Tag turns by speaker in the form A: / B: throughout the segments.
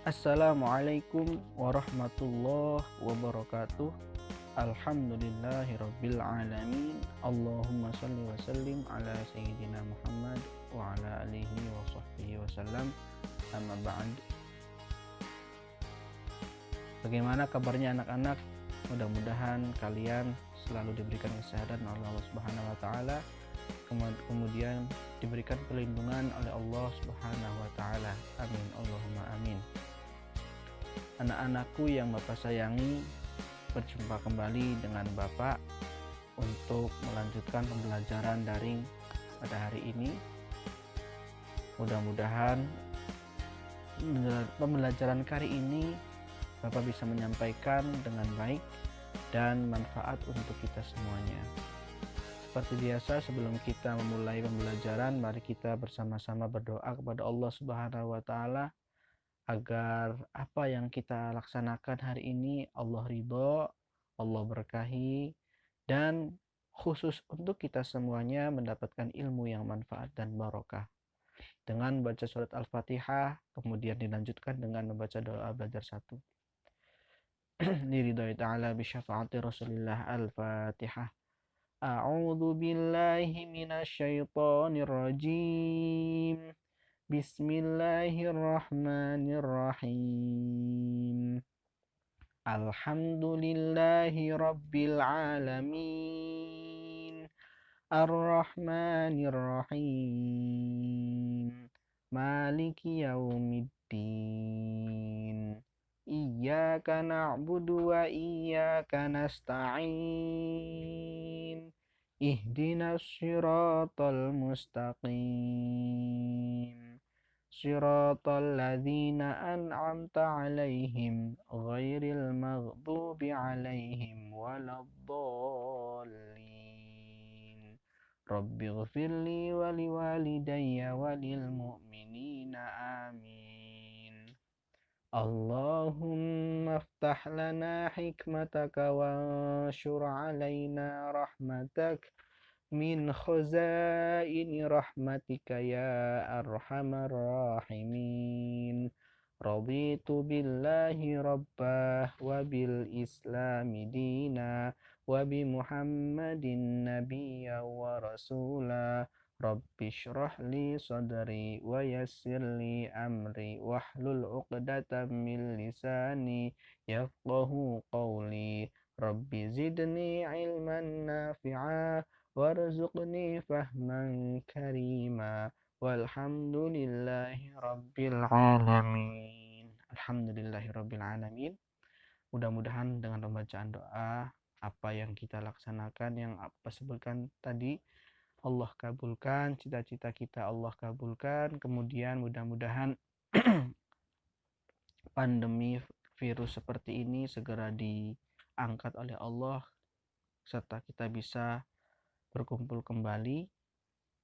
A: Assalamualaikum warahmatullahi wabarakatuh. Alhamdulillahirabbil alamin. Allahumma shalli wa sallim ala sayyidina Muhammad wa ala alihi wa sahbihi wasallam. Amma ba'd. Bagaimana kabarnya anak-anak? Mudah-mudahan kalian selalu diberikan kesehatan oleh Allah Subhanahu wa taala, kemudian diberikan perlindungan oleh Allah Subhanahu wa taala. Amin Allahumma amin. Anak-anakku yang Bapak sayangi, berjumpa kembali dengan Bapak untuk melanjutkan pembelajaran daring pada hari ini. Mudah-mudahan pembelajaran kali ini Bapak bisa menyampaikan dengan baik dan manfaat untuk kita semuanya. Seperti biasa, sebelum kita memulai pembelajaran, mari kita bersama-sama berdoa kepada Allah Subhanahu wa taala agar apa yang kita laksanakan hari ini Allah ridho, Allah berkahi, dan khusus untuk kita semuanya mendapatkan ilmu yang manfaat dan barokah. Dengan baca surat Al-Fatihah, kemudian dilanjutkan dengan membaca doa belajar satu. Liridhoi ta'ala bisyafaati Rasulillah. Al-Fatihah. A'udzu billahi minasyaitonir rajim. Bismillahirrahmanirrahim. Alhamdulillahi rabbil alamin. Ar-Rahmanir-Rahim. Maliki yaumiddin. Iyyaka na'budu wa iyyaka nasta'in. Ihdinas siratal mustaqim. Siratal ladzina an'amta 'alaihim ghairil maghdubi 'alaihim waladdallin. Rabbighfirli wa liwalidayya walil mu'minina amin. Allahumma aftah lana hikmataka wanshur 'alaina rahmatak min khazaini rahmatika ya arhamar rahimin. Raditu billahi rabbah wa bil islami dina wa bi muhammadin nabiyya wa rasula. Rabbi shrah li sadri wa yassir li amri wahlul 'uqdatam min lisani yafqahu qawli. Rabbi zidni ilman nafi'a warzuqni fahman karima. Walhamdulillahi rabbil alamin. Alhamdulillahi rabbil alamin. Mudah-mudahan dengan pembacaan doa, apa yang kita laksanakan, yang apa sebutkan tadi, Allah kabulkan, cita-cita kita Allah kabulkan. Kemudian mudah-mudahan pandemi virus seperti ini segera diangkat oleh Allah, serta kita bisa berkumpul kembali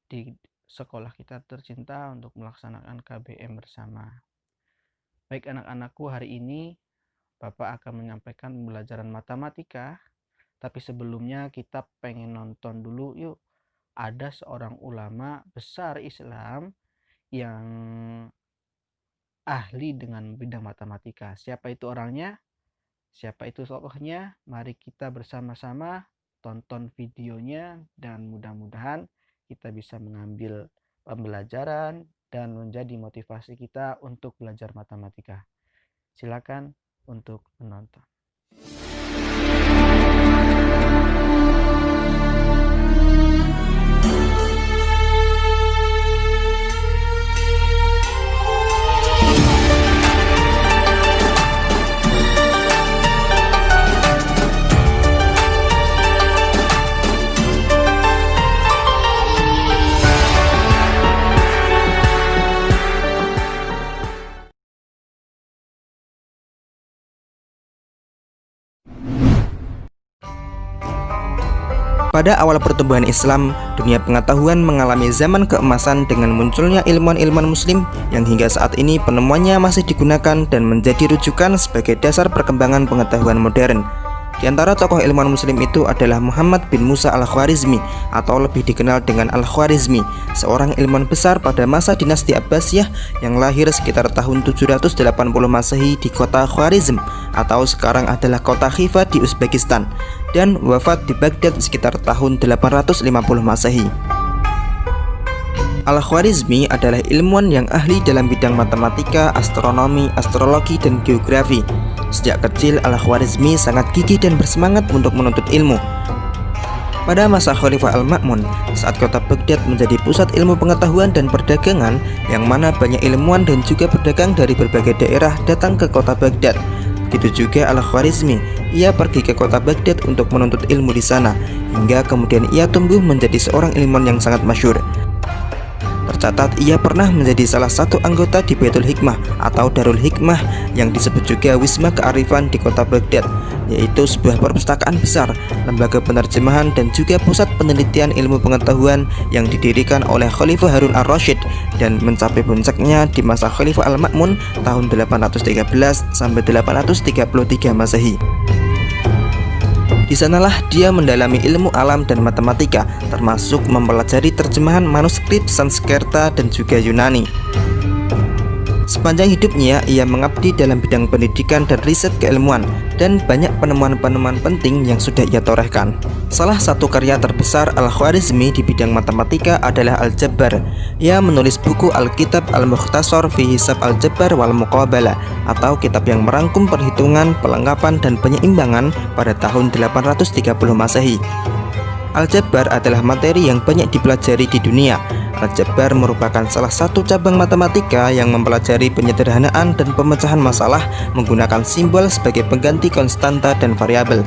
A: di sekolah kita tercinta untuk melaksanakan KBM bersama. Baik anak-anakku, hari ini Bapak akan menyampaikan pembelajaran matematika, tapi sebelumnya kita pengen nonton dulu yuk. Ada seorang ulama besar Islam yang ahli dengan bidang matematika. Siapa itu orangnya? Siapa itu tokohnya? Mari kita bersama-sama tonton videonya dan mudah-mudahan kita bisa mengambil pembelajaran dan menjadi motivasi kita untuk belajar matematika. Silakan untuk menonton.
B: Pada awal pertumbuhan Islam, dunia pengetahuan mengalami zaman keemasan dengan munculnya ilmuwan-ilmuwan muslim yang hingga saat ini penemuannya masih digunakan dan menjadi rujukan sebagai dasar perkembangan pengetahuan modern. Di antara tokoh ilmuwan muslim itu adalah Muhammad bin Musa al-Khwarizmi atau lebih dikenal dengan Al-Khwarizmi, seorang ilmuwan besar pada masa dinasti Abbasiyah yang lahir sekitar tahun 780 Masehi di kota Khwarizm atau sekarang adalah kota Khiva di Uzbekistan, dan wafat di Baghdad sekitar tahun 850 Masehi. Al-Khwarizmi adalah ilmuwan yang ahli dalam bidang matematika, astronomi, astrologi, dan geografi. Sejak kecil, Al-Khwarizmi sangat gigih dan bersemangat untuk menuntut ilmu. Pada masa Khalifah Al-Ma'mun, saat kota Baghdad menjadi pusat ilmu pengetahuan dan perdagangan, yang mana banyak ilmuwan dan juga pedagang dari berbagai daerah datang ke kota Baghdad. Begitu juga Al-Khwarizmi, ia pergi ke kota Baghdad untuk menuntut ilmu di sana, hingga kemudian ia tumbuh menjadi seorang ilmuwan yang sangat masyhur. Tercatat ia pernah menjadi salah satu anggota di Baitul Hikmah atau Darul Hikmah yang disebut juga Wisma Kearifan di kota Baghdad, yaitu sebuah perpustakaan besar, lembaga penerjemahan dan juga pusat penelitian ilmu pengetahuan yang didirikan oleh Khalifah Harun ar-Rasyid dan mencapai puncaknya di masa Khalifah Al-Ma'mun tahun 813 sampai 833 Masehi. Di sanalah dia mendalami ilmu alam dan matematika, termasuk mempelajari terjemahan manuskrip Sanskerta dan juga Yunani. Sepanjang hidupnya, ia mengabdi dalam bidang pendidikan dan riset keilmuan, dan banyak penemuan-penemuan penting yang sudah ia torehkan. Salah satu karya terbesar Al-Khwarizmi di bidang matematika adalah Al-Jabbar. Ia menulis buku Al-Kitab Al-Mukhtasar fi Hisab Al-Jabbar wal Muqabalah, atau kitab yang merangkum perhitungan, pelengkapan, dan penyeimbangan pada tahun 830 Masehi. Al-Jabbar adalah materi yang banyak dipelajari di dunia. Al-Jabbar merupakan salah satu cabang matematika yang mempelajari penyederhanaan dan pemecahan masalah menggunakan simbol sebagai pengganti konstanta dan variabel.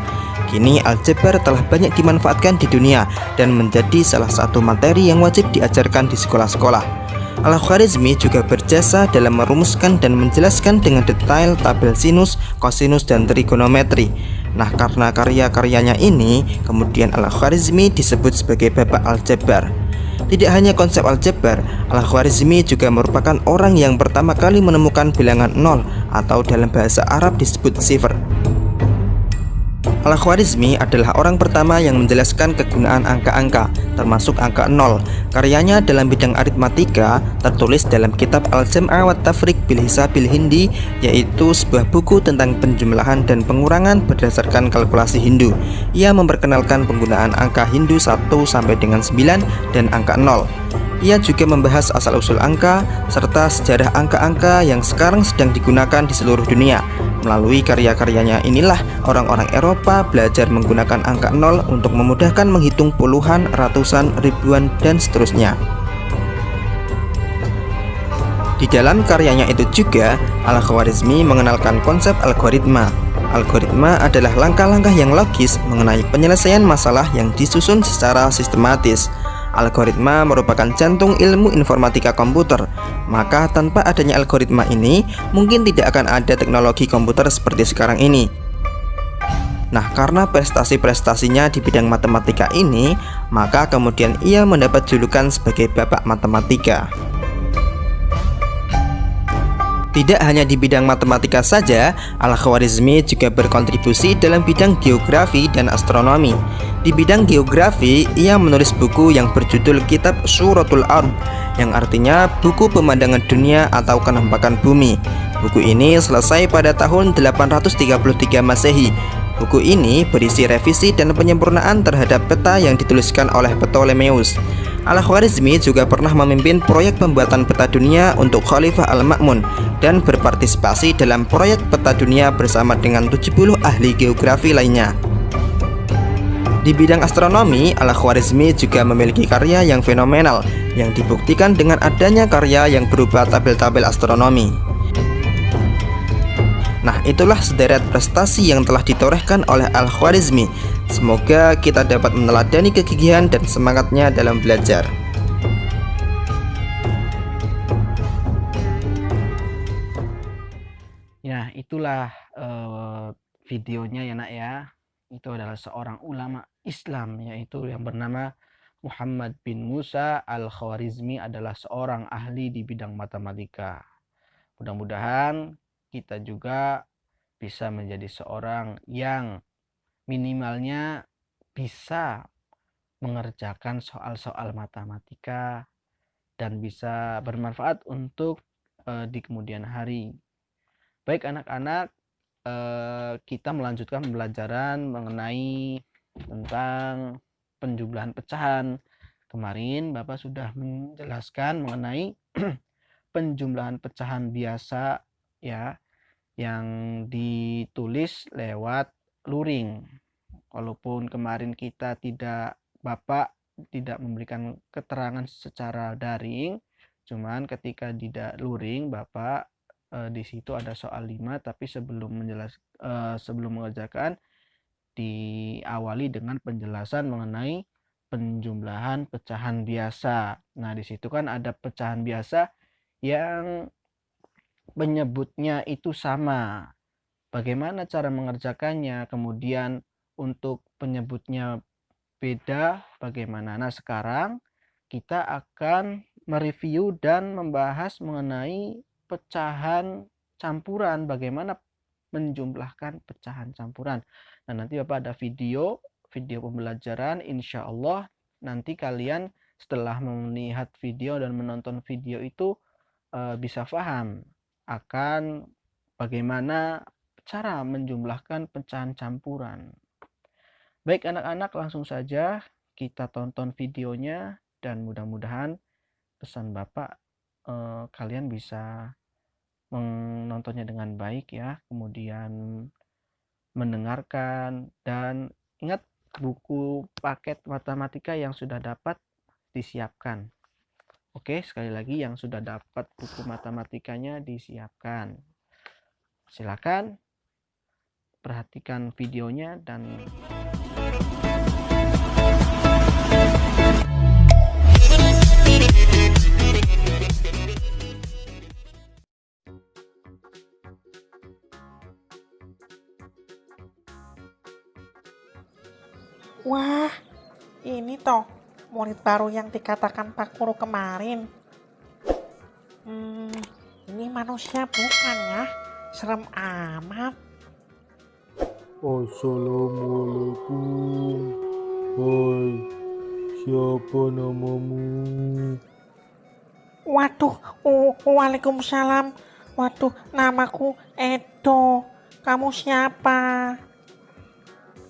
B: Kini Al-Jabbar telah banyak dimanfaatkan di dunia dan menjadi salah satu materi yang wajib diajarkan di sekolah-sekolah. Al-Khwarizmi juga berjasa dalam merumuskan dan menjelaskan dengan detail tabel sinus, kosinus, dan trigonometri. Nah, karena karya-karyanya ini, kemudian Al-Khwarizmi disebut sebagai Bapak Al-Jabbar. Tidak hanya konsep Al-Jabbar, Al-Khwarizmi juga merupakan orang yang pertama kali menemukan bilangan nol atau dalam bahasa Arab disebut sifr. Al-Khwarizmi adalah orang pertama yang menjelaskan kegunaan angka-angka, termasuk angka 0. Karyanya dalam bidang aritmatika tertulis dalam kitab Al-Jam'a wa Tafriq bil Hisabil Hindi, yaitu sebuah buku tentang penjumlahan dan pengurangan berdasarkan kalkulasi Hindu. Ia memperkenalkan penggunaan angka Hindu 1 sampai dengan 9 dan angka 0. Ia juga membahas asal-usul angka serta sejarah angka-angka yang sekarang sedang digunakan di seluruh dunia. Melalui karya-karyanya inilah orang-orang Eropa belajar menggunakan angka 0 untuk memudahkan menghitung puluhan, ratusan, ribuan, dan seterusnya. Di dalam karyanya itu juga, Al-Khwarizmi mengenalkan konsep algoritma. Algoritma adalah langkah-langkah yang logis mengenai penyelesaian masalah yang disusun secara sistematis. Algoritma merupakan jantung ilmu informatika komputer. Maka tanpa adanya algoritma ini, mungkin tidak akan ada teknologi komputer seperti sekarang ini. Nah, karena prestasi-prestasinya di bidang matematika ini, maka kemudian ia mendapat julukan sebagai Bapak Matematika. Tidak hanya di bidang matematika saja, Al-Khwarizmi juga berkontribusi dalam bidang geografi dan astronomi. Di bidang geografi, ia menulis buku yang berjudul Kitab Suratul Ard, yang artinya buku pemandangan dunia atau kenampakan bumi. Buku ini selesai pada tahun 833 Masehi. Buku ini berisi revisi dan penyempurnaan terhadap peta yang dituliskan oleh Ptolemeus. Al-Khwarizmi juga pernah memimpin proyek pembuatan peta dunia untuk Khalifah Al-Ma'mun dan berpartisipasi dalam proyek peta dunia bersama dengan 70 ahli geografi lainnya. Di bidang astronomi, Al-Khwarizmi juga memiliki karya yang fenomenal yang dibuktikan dengan adanya karya yang berupa tabel-tabel astronomi. Nah, itulah sederet prestasi yang telah ditorehkan oleh Al-Khwarizmi. Semoga kita dapat meneladani kegigihan dan semangatnya dalam belajar.
A: Ya, itulah videonya ya nak ya. Itu adalah seorang ulama Islam, yaitu yang bernama Muhammad bin Musa Al-Khwarizmi, adalah seorang ahli di bidang matematika. Mudah-mudahan kita juga bisa menjadi seorang yang minimalnya bisa mengerjakan soal-soal matematika dan bisa bermanfaat untuk di kemudian hari. Baik anak-anak, kita melanjutkan pembelajaran mengenai tentang penjumlahan pecahan. Kemarin Bapak sudah menjelaskan mengenai penjumlahan pecahan biasa ya, yang ditulis lewat luring. Walaupun kemarin Bapak tidak memberikan keterangan secara daring, cuman ketika di luring Bapak di situ ada soal 5, tapi sebelum mengerjakan diawali dengan penjelasan mengenai penjumlahan pecahan biasa. Nah, di situ kan ada pecahan biasa yang penyebutnya itu sama. Bagaimana cara mengerjakannya? Kemudian untuk penyebutnya beda bagaimana? Nah, sekarang kita akan mereview dan membahas mengenai pecahan campuran, bagaimana menjumlahkan pecahan campuran. Nah, nanti Bapak ada video pembelajaran, insya Allah nanti kalian setelah melihat video dan menonton video itu bisa paham akan bagaimana cara menjumlahkan pecahan campuran. Baik anak-anak, langsung saja kita tonton videonya dan mudah-mudahan pesan Bapak kalian bisa menontonnya dengan baik ya, kemudian mendengarkan, dan ingat buku paket matematika yang sudah dapat disiapkan. Oke, sekali lagi yang sudah dapat buku matematikanya disiapkan. Silakan perhatikan videonya dan
C: Wah, ini toh murid baru yang dikatakan Pak Guru kemarin. Ini manusia bukan ya? Serem amat.
D: Assalamualaikum. Hai, siapa namamu?
C: Waduh, waalaikumsalam. Waduh, namaku Edo. Kamu siapa?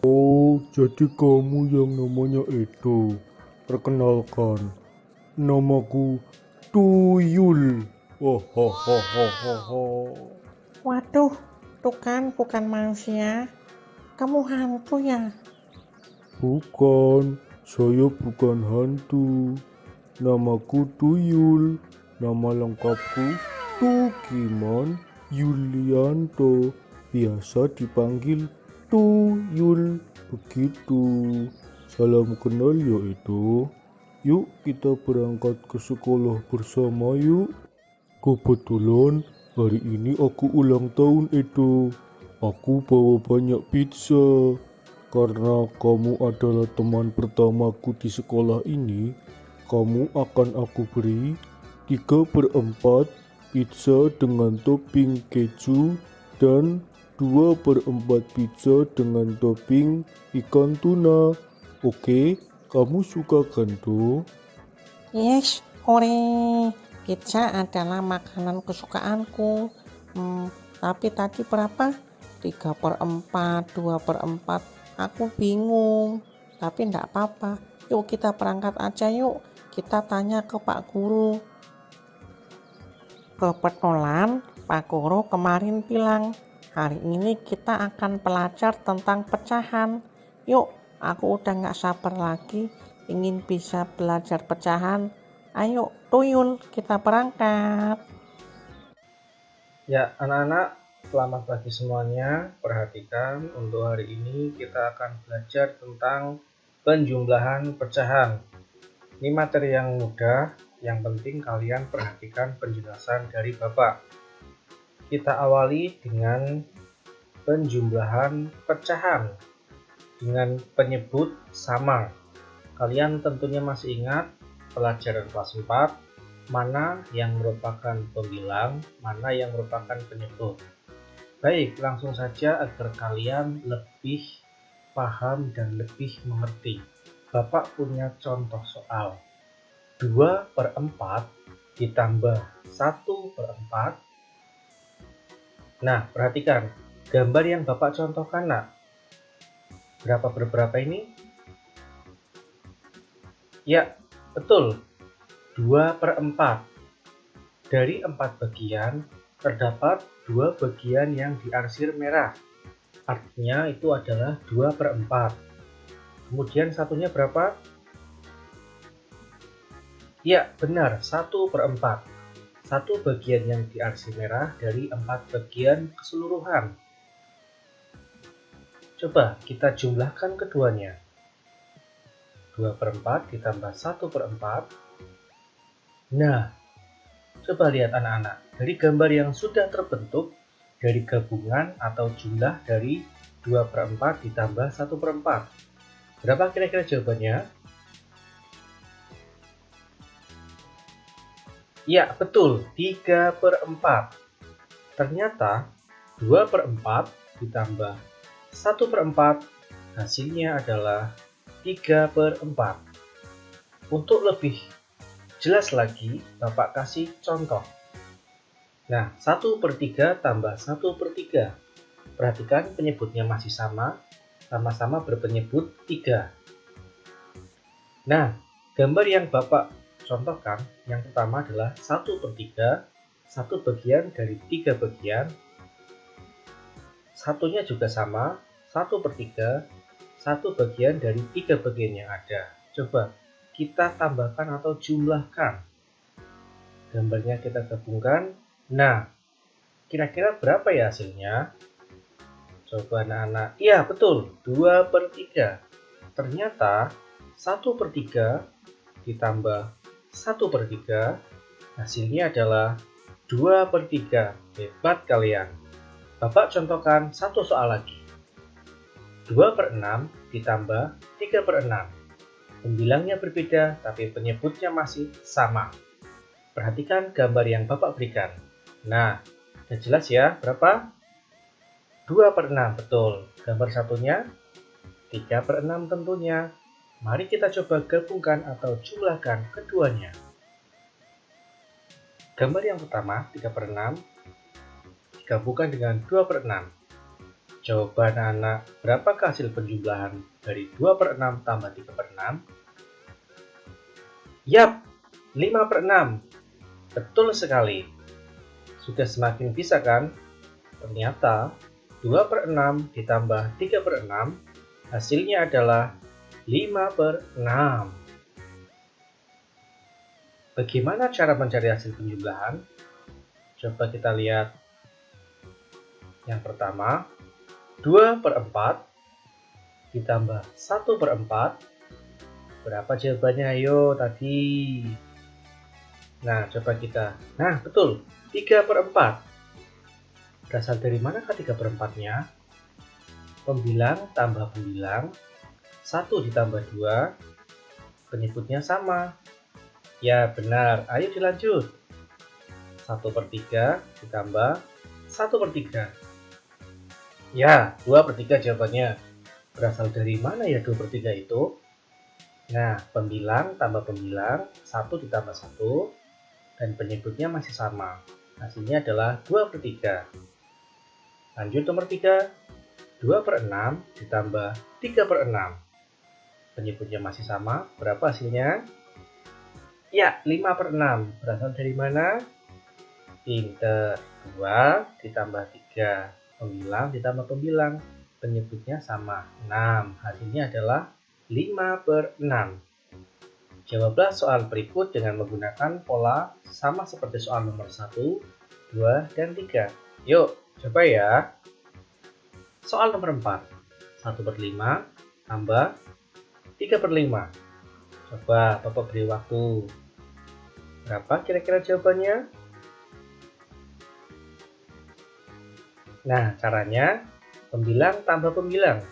D: Oh, jadi kamu yang namanya Edo. Perkenalkan, namaku Tuyul.
C: Waduh, tuh kan bukan manusia. Kamu hantu ya?
D: Bukan, saya bukan hantu. Namaku Tuyul. Nama lengkapku Tukiman Yulianto. Biasa dipanggil Tuyul. Begitu. Salam kenal ya Edo. Yuk kita berangkat ke sekolah bersama yuk. Kebetulan hari ini aku ulang tahun Edo. Aku bawa banyak pizza. Karena kamu adalah teman pertamaku di sekolah ini, kamu akan aku beri 3/4 pizza dengan topping keju dan 2/4 pizza dengan topping ikan tuna. Oke, kamu suka kan tuh?
C: Yes, hore. Pizza adalah makanan kesukaanku. Tapi tadi berapa? 3/4, 2/4. Aku bingung. Tapi enggak apa-apa. Yuk kita berangkat aja yuk. Kita tanya ke Pak Guru. Kebetulan Pak Guru kemarin bilang, hari ini kita akan belajar tentang pecahan. Yuk, aku udah gak sabar lagi ingin bisa belajar pecahan. Ayo, Tuyul, kita berangkat.
A: ya anak-anak, selamat pagi semuanya. Perhatikan, untuk hari ini kita akan belajar tentang penjumlahan pecahan. Ini materi yang mudah, yang penting kalian perhatikan penjelasan dari Bapak. Kita awali dengan penjumlahan pecahan dengan penyebut sama. Kalian tentunya masih ingat pelajaran kelas 4, mana yang merupakan pembilang, mana yang merupakan penyebut. Baik, langsung saja agar kalian lebih paham dan lebih mengerti. Bapak punya contoh soal 2/4 ditambah 1/4. Nah, perhatikan gambar yang Bapak contohkan, nak. Berapa per berapa ini? Ya, betul. 2/4. Dari 4 bagian, terdapat 2 bagian yang diarsir merah. Artinya itu adalah 2/4. Kemudian satunya berapa? Ya, benar, 1/4. Satu bagian yang diarsir merah dari 4 bagian keseluruhan. Coba kita jumlahkan keduanya. 2/4 ditambah 1/4. Nah, coba lihat anak-anak, dari gambar yang sudah terbentuk dari gabungan atau jumlah dari 2/4 ditambah 1/4. Berapa kira-kira jawabannya? Ya, betul, 3/4. Ternyata 2/4 ditambah 1/4 hasilnya adalah 3/4. Untuk lebih jelas lagi, Bapak kasih contoh. Nah, 1/3 tambah 1/3. Perhatikan penyebutnya masih sama-sama berpenyebut 3. Nah, gambar yang Bapak contohkan yang pertama adalah 1/3, satu bagian dari 3 bagian. Satunya juga sama, 1/3, satu bagian dari 3 bagian yang ada. Coba kita tambahkan atau jumlahkan. Gambarnya kita gabungkan. Nah, kira-kira berapa ya hasilnya? Coba anak-anak. Iya, betul, 2/3. Ternyata 1/3 ditambah 1/3 hasilnya adalah 2/3. Hebat kalian. Bapak contohkan satu soal lagi. 2/6 ditambah 3/6. Pembilangnya berbeda, tapi penyebutnya masih sama. Perhatikan gambar yang Bapak berikan. Nah, sudah jelas ya, berapa? 2/6, betul. Gambar satunya 3/6 tentunya. Mari kita coba gabungkan atau jumlahkan keduanya. Gambar yang pertama, 3/6, digabungkan dengan 2/6. Coba anak-anak, berapakah hasil penjumlahan dari 2/6 tambah 3/6? Yap, 5/6. Betul sekali. Sudah semakin bisa kan? Ternyata 2/6 ditambah 3/6 hasilnya adalah 5/6. Bagaimana cara mencari hasil penjumlahan? Coba kita lihat. Yang pertama, 2/4 ditambah 1/4. Berapa jawabannya? Ayo tadi. Nah, coba kita. Nah, betul. 3/4. Berasal dari manakah 3/4-nya? Pembilang tambah pembilang. 1 ditambah 2. Penyebutnya sama. Ya, benar. Ayo dilanjut. 1/3 ditambah 1/3. Ya, 2/3 jawabannya. Berasal dari mana ya 2/3 itu? Nah, pembilang tambah pembilang, 1 ditambah 1, dan penyebutnya masih sama. Hasilnya adalah 2/3. Lanjut nomor 3, 2/6 ditambah 3/6. Penyebutnya masih sama, berapa hasilnya? Ya, 5/6. Berasal dari mana? Pinter. 2 ditambah 3. Pembilang ditambah pembilang, penyebutnya sama, 6. Hasilnya adalah 5/6. Jawablah soal berikut dengan menggunakan pola sama seperti soal nomor 1, 2, dan 3. Yuk, coba ya. Soal nomor 4. 1/5 tambah 3/5. Coba Bapak beri waktu. Berapa kira-kira jawabannya? Nah, caranya pembilang tambah pembilang.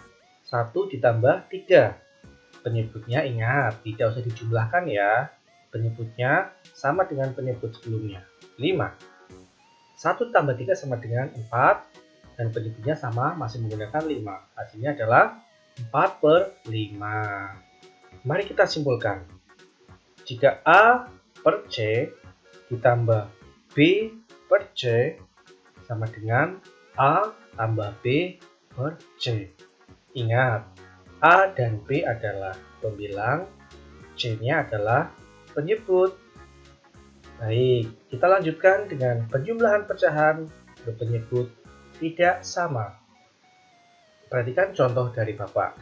A: 1 ditambah 3. Penyebutnya ingat, tidak usah dijumlahkan ya. Penyebutnya sama dengan penyebut sebelumnya, 5. 1 tambah 3 sama dengan 4. Dan penyebutnya sama, masih menggunakan 5. Hasilnya adalah 4/5. Mari kita simpulkan. Jika A per C ditambah B per C sama dengan A tambah B per C. Ingat, A dan B adalah pembilang, C-nya adalah penyebut. Baik, kita lanjutkan dengan penjumlahan pecahan berpenyebut tidak sama. Perhatikan contoh dari Bapak.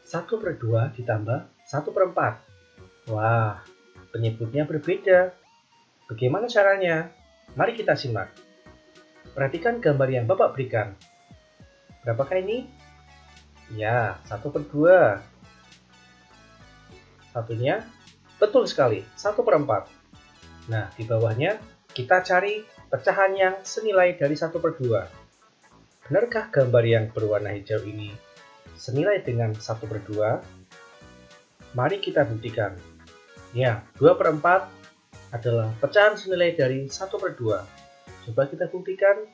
A: 1/2 ditambah 1/4. Wah, penyebutnya berbeda. Bagaimana caranya? Mari kita simak. Perhatikan gambar yang Bapak berikan. Berapakah ini? Ya, 1/2. Satunya, betul sekali, 1/4. Nah, di bawahnya kita cari pecahan yang senilai dari 1/2. Benarkah gambar yang berwarna hijau ini senilai dengan 1/2? Mari kita buktikan. Ya, 2/4 adalah pecahan senilai dari 1/2. Coba kita buktikan.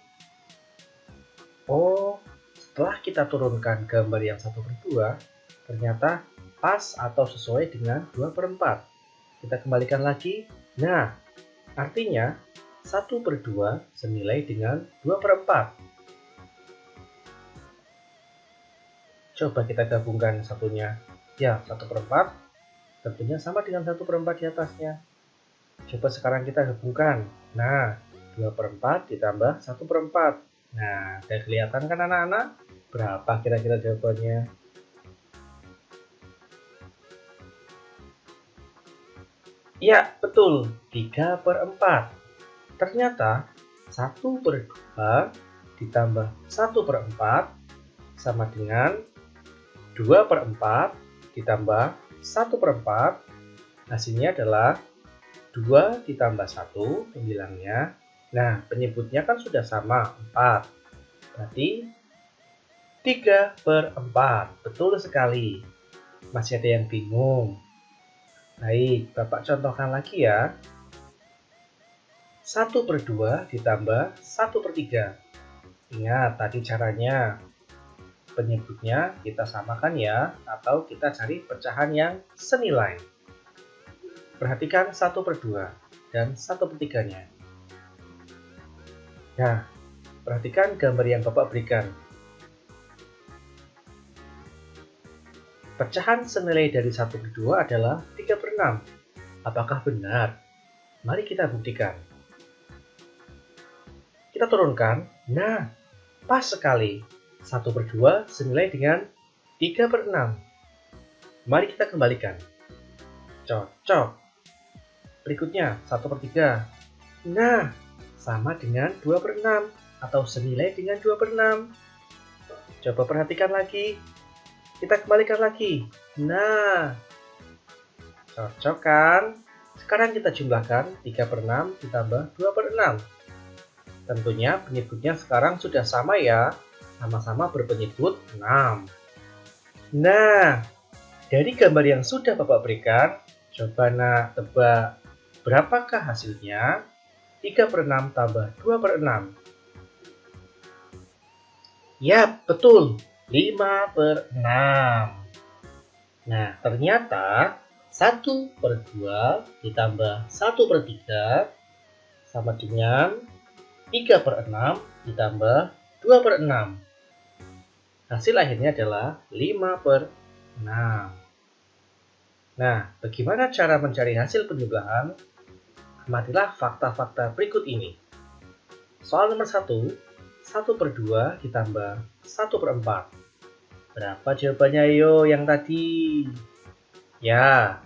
A: Oh, setelah kita turunkan gambar yang 1/2, ternyata pas atau sesuai dengan 2/4. Kita kembalikan lagi. Nah, artinya 1/2 senilai dengan 2/4. Coba kita gabungkan satunya. Ya, 1/4 tentunya sama dengan 1/4 di atasnya. Coba sekarang kita gabungkan. Nah, 2/4 ditambah 1/4. Nah, udah kelihatan kan anak-anak? Berapa kira-kira jawabannya? Ya, betul. 3/4. Ternyata 1/2 ditambah 1/4 sama dengan 2/4 ditambah 1/4. Hasilnya adalah 2 ditambah 1 pembilangnya. Nah, penyebutnya kan sudah sama, 4. Berarti 3/4. Betul sekali. Masih ada yang bingung? Baik, Bapak contohkan lagi ya. 1/2 ditambah 1/3. Ingat tadi caranya. Penyebutnya kita samakan ya, atau kita cari pecahan yang senilai. Perhatikan 1/2 dan 1/3-nya. Nah, perhatikan gambar yang Bapak berikan. Pecahan senilai dari 1/2 adalah 3/6. Apakah benar? Mari kita buktikan. Kita turunkan. Nah, pas sekali. 1/2 senilai dengan 3/6. Mari kita kembalikan. Cocok. Berikutnya, 1/3. Nah, sama dengan 2/6 atau senilai dengan 2/6. Coba perhatikan lagi. Kita kembalikan lagi. Nah, cocok kan? Sekarang kita jumlahkan 3/6 ditambah 2/6. Tentunya penyebutnya sekarang sudah sama ya. Sama-sama berpenyebut 6. Nah, dari gambar yang sudah Bapak berikan, coba nak tebak berapakah hasilnya? 3/6 tambah 2/6. Ya, betul. 5/6. Nah, ternyata 1/2 ditambah 1/3 sama dengan 3/6 ditambah 2/6. Hasil akhirnya adalah 5/6. Nah, bagaimana cara mencari hasil penjumlahan? Amatilah fakta-fakta berikut ini. Soal nomor 1, 1/2 ditambah 1/4. Berapa jawabannya ayo yang tadi? Ya,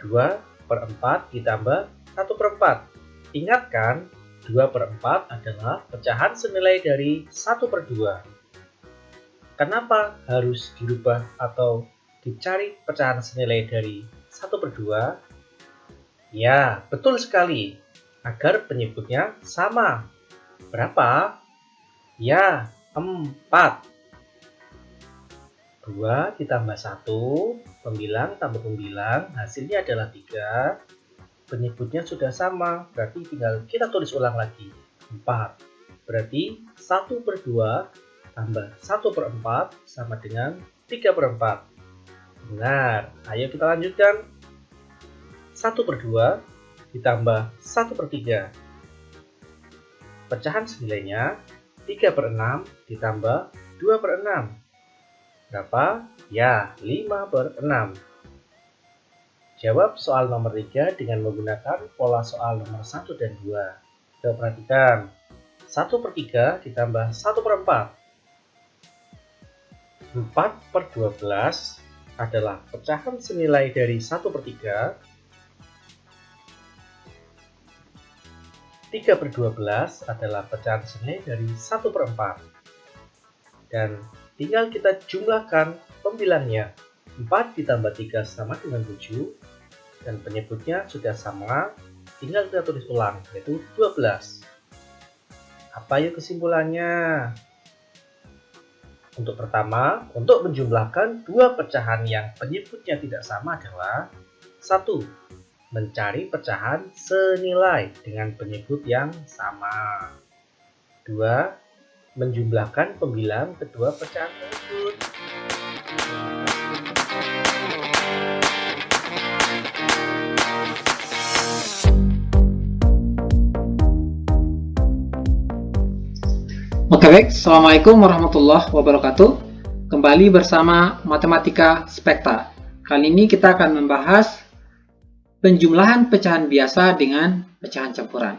A: 2/4 ditambah 1/4. Ingat kan, 2/4 adalah pecahan senilai dari 1/2. Kenapa harus dirubah atau dicari pecahan senilai dari 1/2? Ya, betul sekali. Agar penyebutnya sama. Berapa? Ya, 4. 2 ditambah 1, pembilang tambah pembilang, hasilnya adalah 3. Penyebutnya sudah sama, berarti tinggal kita tulis ulang lagi. 4. Berarti 1/2 tambah 1/4 sama dengan 3/4. Benar, ayo kita lanjutkan. 1/2 ditambah 1/3. Pecahan senilainya 3/6 ditambah 2/6. Berapa? Ya, 5/6. Jawab soal nomor 3 dengan menggunakan pola soal nomor 1 dan 2. Coba perhatikan. 1/3 ditambah 1/4. 4/12 adalah pecahan senilai dari 1/3. 3/12 adalah pecahan senilai dari 1/4. Dan tinggal kita jumlahkan pembilangnya. 4 ditambah 3 sama dengan 7. Dan penyebutnya sudah sama, tinggal kita tulis ulang, yaitu 12. Apa yuk kesimpulannya? Untuk pertama, untuk menjumlahkan dua pecahan yang penyebutnya tidak sama adalah 1. Mencari pecahan senilai dengan penyebut yang sama. 2. Menjumlahkan pembilang kedua pecahan tersebut.
E: Oke baik, Assalamualaikum warahmatullahi wabarakatuh. Kembali bersama Matematika Spekta. Kali ini kita akan membahas penjumlahan pecahan biasa dengan pecahan campuran.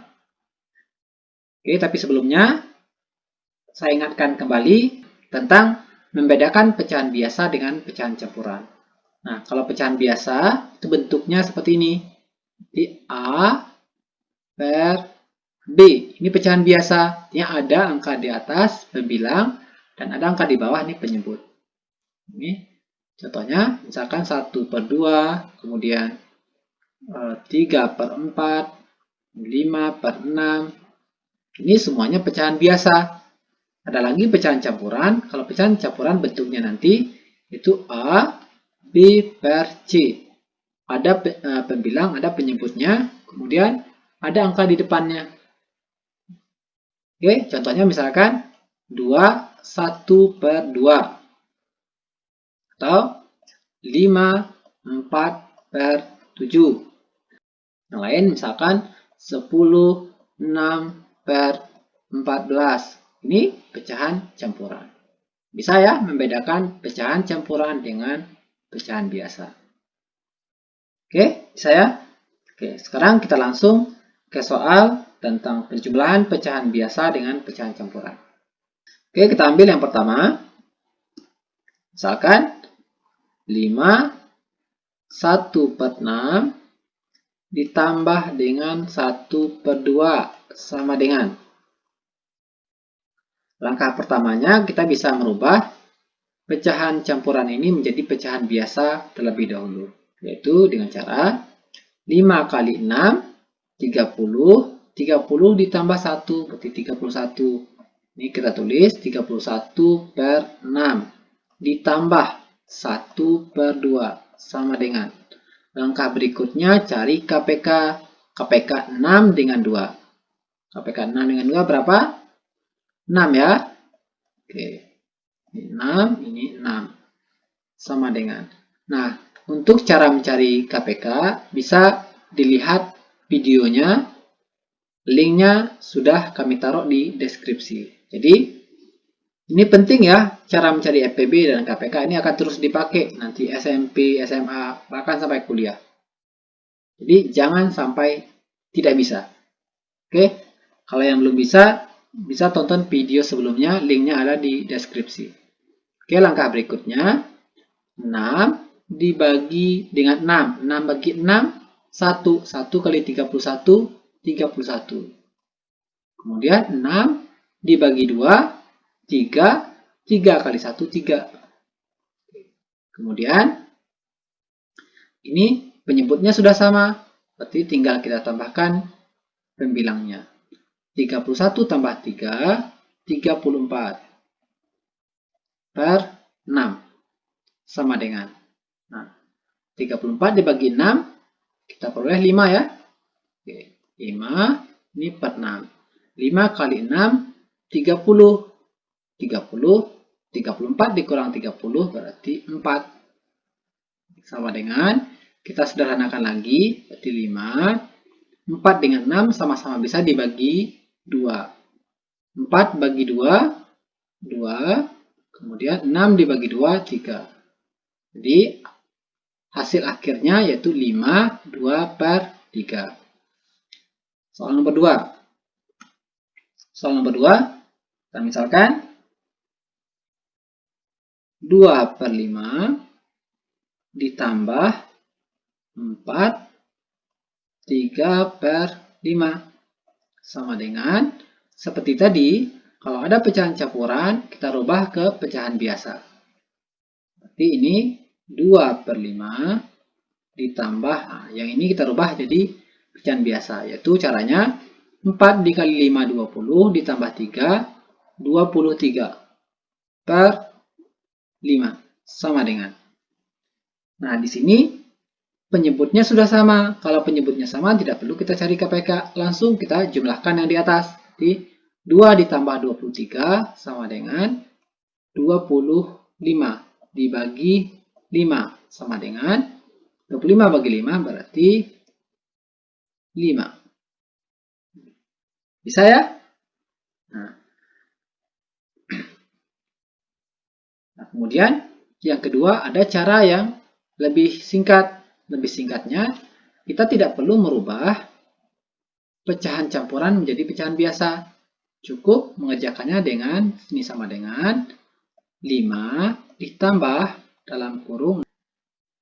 E: Oke, tapi sebelumnya saya ingatkan kembali tentang membedakan pecahan biasa dengan pecahan campuran. Nah, kalau pecahan biasa itu bentuknya seperti ini. Di A per B. Ini pecahan biasa. Yang ada angka di atas pembilang dan ada angka di bawah ini penyebut. Ini contohnya misalkan 1/2, kemudian 3/4, 5/6. Ini semuanya pecahan biasa. Ada lagi pecahan campuran. Kalau pecahan campuran bentuknya nanti itu A, B per C. Ada pembilang, ada penyebutnya, kemudian ada angka di depannya. Oke, contohnya misalkan 21/2 atau 54/7. Yang lain misalkan 10/6/14. Ini pecahan campuran. Bisa ya membedakan pecahan campuran dengan pecahan biasa. Oke, bisa ya? Oke, sekarang kita langsung ke soal tentang penjumlahan pecahan biasa dengan pecahan campuran. Oke, kita ambil yang pertama. Misalkan 5 1/6 ditambah dengan 1/2 sama dengan. Langkah pertamanya kita bisa merubah pecahan campuran ini menjadi pecahan biasa terlebih dahulu. Yaitu dengan cara 5 kali 6, 30. 30 ditambah 1 berarti 31. Ini kita tulis 31/6 ditambah 1/2 sama dengan. Langkah berikutnya cari KPK. KPK 6 dengan 2. KPK 6 dengan 2 berapa? 6 ya. Oke. Ini 6, ini 6. Sama dengan. Nah, untuk cara mencari KPK bisa dilihat videonya. Linknya sudah kami taruh di deskripsi. Jadi, ini penting ya, cara mencari FPB dan KPK ini akan terus dipakai nanti SMP, SMA, bahkan sampai kuliah. Jadi jangan sampai tidak bisa. Oke, kalau yang belum bisa, bisa tonton video sebelumnya, linknya ada di deskripsi. Oke, langkah berikutnya, 6 dibagi dengan 6. 6 bagi 6, 1. 1 kali 31, 31. Kemudian 6 dibagi 2, 3, 3 kali 1, 3. Kemudian, ini penyebutnya sudah sama. Berarti tinggal kita tambahkan pembilangnya. 31 tambah 3, 34. Per 6. Sama dengan. Nah, 34 dibagi 6, kita peroleh 5 ya. Oke, 5, ini per 6. 5 kali 6, 30. 30, 34 dikurang 30 berarti 4. Sama dengan, kita sederhanakan lagi, berarti 5. 4 dengan 6 sama-sama bisa dibagi 2. 4 bagi 2, 2. Kemudian 6 dibagi 2, 3. Jadi, hasil akhirnya yaitu 5, 2/3. Soal nomor 2. Soal nomor 2, kita misalkan 2/5 ditambah 4, 3/5. Sama dengan, seperti tadi, kalau ada pecahan campuran, kita rubah ke pecahan biasa. Berarti ini 2/5 ditambah, yang ini kita rubah jadi pecahan biasa, yaitu caranya 4 dikali 5, 20, ditambah 3, 23/5, sama dengan. Nah, di sini penyebutnya sudah sama. Kalau penyebutnya sama, tidak perlu kita cari KPK. Langsung kita jumlahkan yang di atas. Jadi, 2 ditambah 23 sama dengan 25 dibagi 5 sama dengan 25 bagi 5 berarti 5. Bisa ya? Nah, kemudian yang kedua ada cara yang lebih singkat. Lebih singkatnya, kita tidak perlu merubah pecahan campuran menjadi pecahan biasa. Cukup mengerjakannya dengan, ini sama dengan 5 ditambah dalam kurung.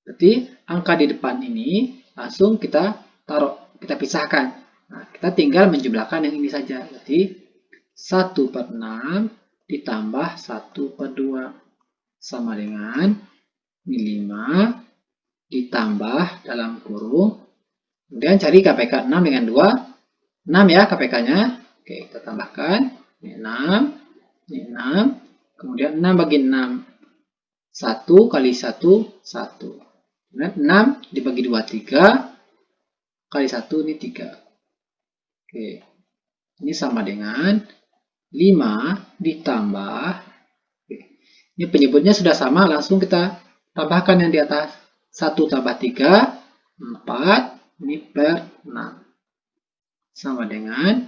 E: Berarti angka di depan ini langsung kita taruh, kita pisahkan. Nah, kita tinggal menjumlahkan yang ini saja. Berarti 1/6 ditambah 1/2 sama dengan ini 5 ditambah dalam kurung. Kemudian cari KPK 6 dengan 2. 6 ya KPK-nya. Oke, kita tambahkan. Ini 6. Ini 6. Kemudian 6 bagi 6. 1 kali 1, 1. Kemudian 6 dibagi 2, 3. Kali 1, ini 3. Oke. Ini sama dengan 5 ditambah. Oke. Ini penyebutnya sudah sama, langsung kita tambahkan yang di atas. 1 tambah 3, 4, ini per 6. Sama dengan,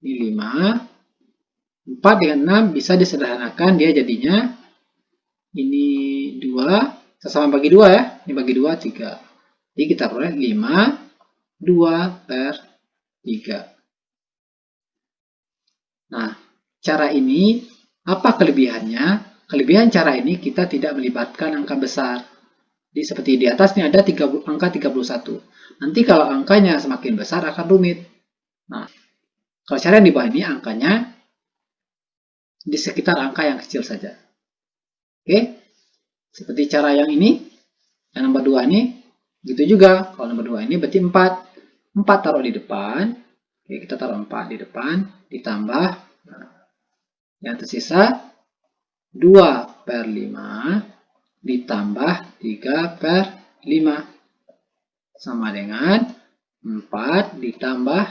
E: ini 5. 4 dengan 6 bisa disederhanakan, dia jadinya, ini 2, sama bagi 2 ya, ini bagi 2, 3. Jadi kita peroleh 5, 2/3. Nah, cara ini, apa kelebihannya? Kelebihan cara ini kita tidak melibatkan angka besar. Jadi seperti di atas ini ada angka 31. Nanti kalau angkanya semakin besar akan rumit. Nah, kalau cara yang di bawah ini angkanya di sekitar angka yang kecil saja. Oke, seperti cara yang ini, yang nomor 2 ini, gitu juga. Kalau nomor 2 ini berarti 4. 4 taruh di depan. Oke, kita taruh 4 di depan, ditambah, nah, yang tersisa 2/5 ditambah 3/5 sama dengan 4 ditambah,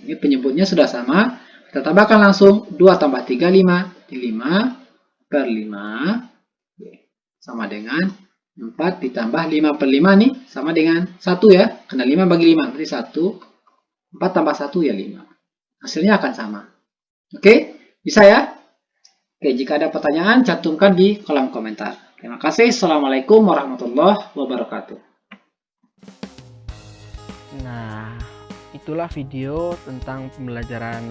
E: ini penyebutnya sudah sama, kita tambahkan langsung 2 tambah 3, 5, 5/5 sama dengan 4 ditambah 5/5 nih sama dengan 1 ya, karena 5 bagi 5 berarti 1, 4 tambah 1 ya 5, hasilnya akan sama. Oke, bisa ya? Oke, jika ada pertanyaan cantumkan di kolom komentar. Terima kasih. Assalamualaikum warahmatullahi wabarakatuh.
A: Nah, itulah video tentang pembelajaran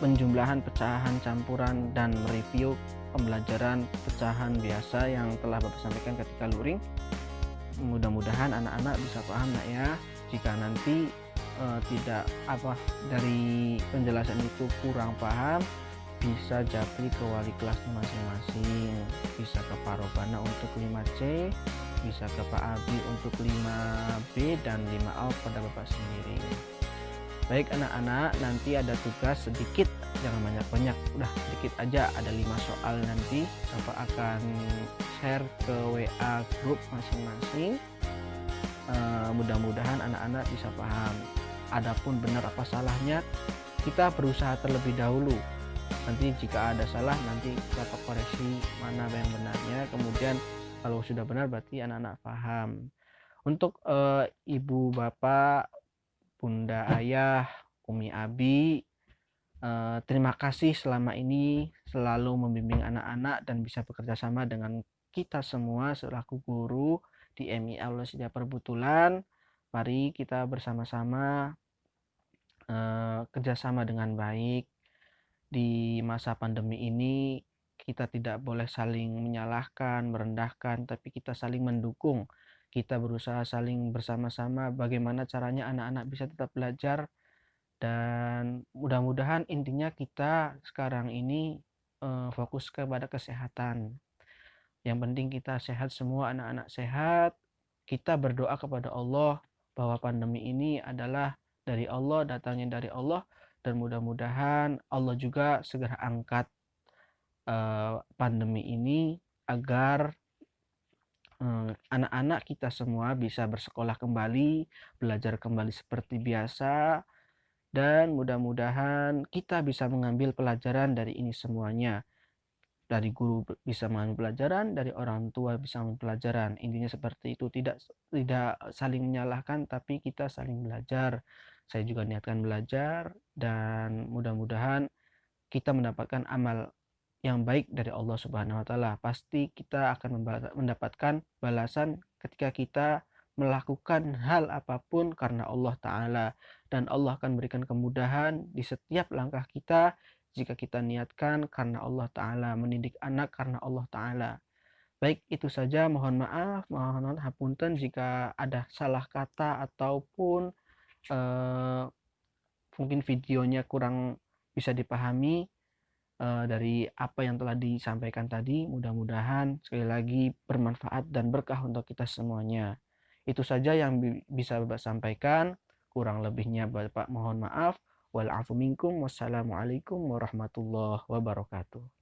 A: penjumlahan pecahan campuran dan mereview pembelajaran pecahan biasa yang telah Bapak sampaikan ketika luring. Mudah-mudahan anak-anak bisa paham nak ya. Jika nanti tidak dari penjelasan itu kurang paham, bisa japri ke wali kelasnya masing-masing, bisa ke Pak Robana untuk 5C, bisa ke Pak Abi untuk 5B dan 5A pada Bapak sendiri. Baik anak-anak, nanti ada tugas sedikit, jangan banyak-banyak, udah sedikit aja, ada 5 soal nanti Bapak akan share ke WA grup masing-masing. Mudah-mudahan anak-anak bisa paham. Adapun benar apa salahnya, kita berusaha terlebih dahulu Nanti jika ada salah nanti Bapak koreksi mana yang benarnya. Kemudian kalau sudah benar berarti anak-anak paham. Untuk ibu, bapak, bunda, ayah, umi, abi, terima kasih selama ini selalu membimbing anak-anak dan bisa bekerja sama dengan kita semua selaku guru di MI Aula Sedia Perbutulan. Mari kita bersama-sama kerjasama dengan baik. Di masa pandemi ini kita tidak boleh saling menyalahkan, merendahkan, tapi kita saling mendukung. Kita berusaha saling bersama-sama bagaimana caranya anak-anak bisa tetap belajar, dan mudah-mudahan intinya kita sekarang ini fokus kepada kesehatan. Yang penting kita sehat, semua anak-anak sehat. Kita berdoa kepada Allah bahwa pandemi ini adalah dari Allah, datangnya dari Allah, dan mudah-mudahan Allah juga segera angkat pandemi ini agar anak-anak kita semua bisa bersekolah kembali, belajar kembali seperti biasa, dan mudah-mudahan kita bisa mengambil pelajaran dari ini semuanya. Dari guru bisa mengambil pelajaran, dari orang tua bisa mengambil pelajaran. Intinya seperti itu, tidak saling menyalahkan, tapi kita saling belajar. Saya juga niatkan belajar, dan mudah-mudahan kita mendapatkan amal yang baik dari Allah Subhanahu wa Ta'ala. Pasti kita akan mendapatkan balasan ketika kita melakukan hal apapun karena Allah Ta'ala, dan Allah akan berikan kemudahan di setiap langkah kita jika kita niatkan karena Allah Ta'ala, mendidik anak karena Allah Ta'ala. Baik, itu saja. Mohon maaf, mohon hapunten jika ada salah kata ataupun mungkin videonya kurang bisa dipahami dari apa yang telah disampaikan tadi. Mudah-mudahan sekali lagi bermanfaat dan berkah untuk kita semuanya. Itu saja yang bisa Bapak sampaikan. Kurang lebihnya Bapak mohon maaf. Wal afu minkum. Wassalamualaikum warahmatullahi wabarakatuh.